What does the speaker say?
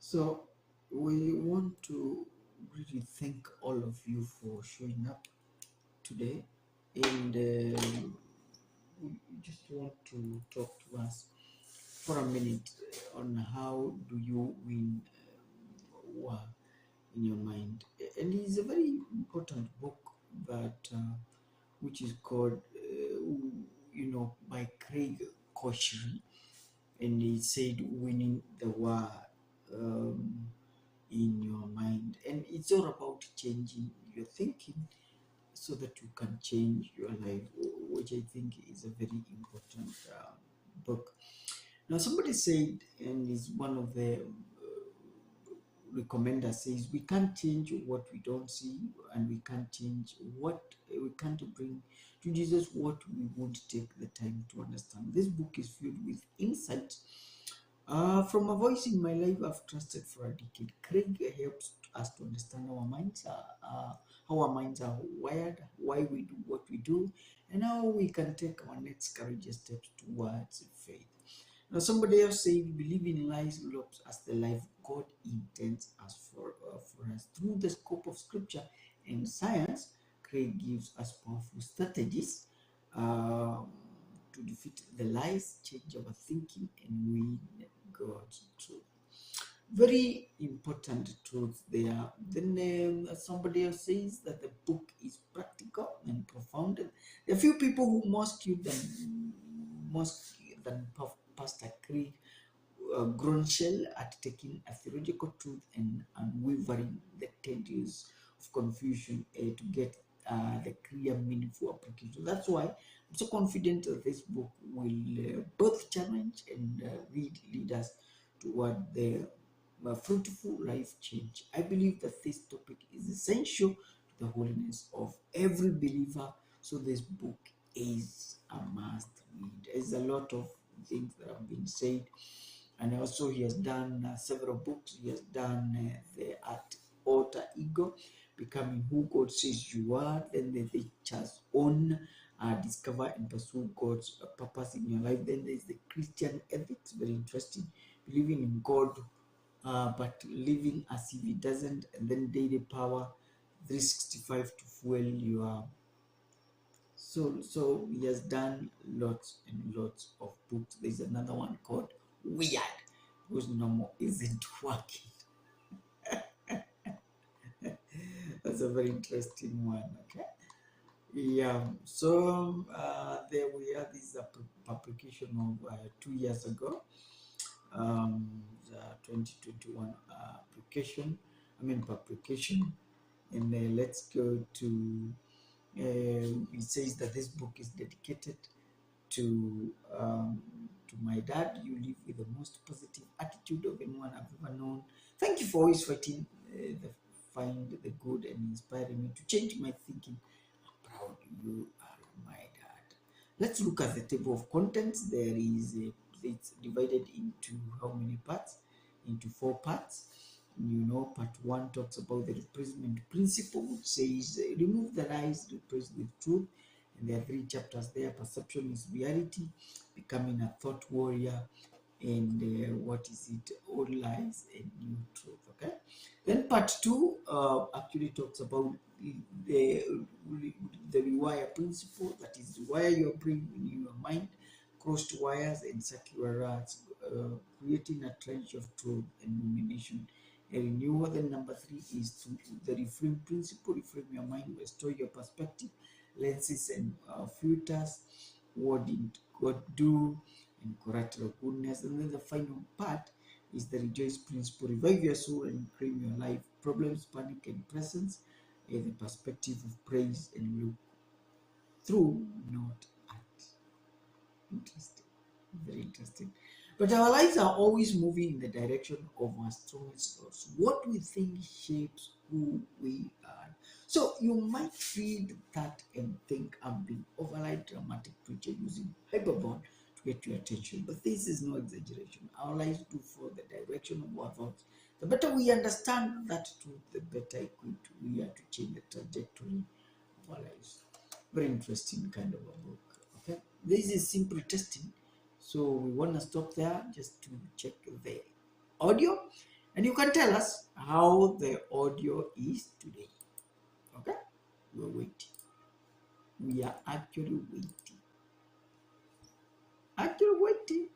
So we want to really thank all of you for showing up today, and we just want to talk to us for a minute on how do you win war in your mind. And it's a very important book that which is called, by Craig Koshri, and he said winning the war. Um, in your mind, and it's all about changing your thinking so that you can change your life, which I think is a very important book. Now somebody said, and is one of the recommender says, we can't change what we don't see, and we can't change what we can't bring to Jesus what we won't take the time to understand. This book is filled with insight from a voice in my life I've trusted for a decade. Craig helps us to understand how our minds are wired, why we do what we do, and how we can take our next courageous steps towards faith. Now, somebody else said, believing lies looks as the life God intends us for us. Through the scope of scripture and science, Craig gives us powerful strategies to defeat the lies, change our thinking, and win God's truth. Very important truth there. Then somebody else says that the book is practical and profound. There are few people who than Pastor Craig Gronshell at taking a theological truth and unwavering the tedious of confusion to get the clear, meaningful application. That's why I'm so confident that this book will both challenge and lead us toward the fruitful life change. I believe that this topic is essential to the holiness of every believer. So this book is a must read. There's a lot of things that have been said, and also he has done several books. He has done the alter ego, becoming who God says you are. Then the Church's own discover and pursue God's purpose in your life. Then there's the Christian ethics, very interesting, believing in God but living as if he doesn't. And then daily power 365 to fuel your soul. So he has done lots and lots of books. There's another one called Weird, whose normal isn't working. That's a very interesting one. Okay. Yeah. So there we are. This is a publication of 2 years ago. The 2021 publication. And let's go to. It says that this book is dedicated to my dad. You live with the most positive attitude of anyone I've ever known. Thank you for always fighting find the good and inspiring me to change my thinking. I'm proud you are my dad. Let's look at the table of contents. It's divided into how many parts? Into 4 parts. Part 1 talks about the replacement principle, which says remove the lies, replace with truth. And there are 3 chapters there. Perception is reality, becoming a thought warrior, and what is it? All lies and new truth. Okay. Then part 2 actually talks about the rewire principle, that is rewire your brain in your mind, crossed wires and circular routes, creating a trench of truth and illumination. A renewal. Then number 3 is the reframe principle. Reframe your mind, restore your perspective, lenses and filters, what did God do, and collateral goodness. And then the final part is the rejoice principle. Revive your soul and claim your life. Problems, panic, and presence, the perspective of praise and look through, not at. Interesting. Very interesting. But our lives are always moving in the direction of our strongest thoughts. What we think shapes who we are. So you might read that and think I'm being overly dramatic preacher using hyperbole to get your attention. But this is no exaggeration. Our lives do follow the direction of our thoughts. The better we understand that truth, the better equipped we are to change the trajectory of our lives. Very interesting kind of a book. Okay, this is simple testing, so we want to stop there just to check the audio, And you can tell us how the audio is today. Okay? We're waiting. We are actually waiting. Actually waiting.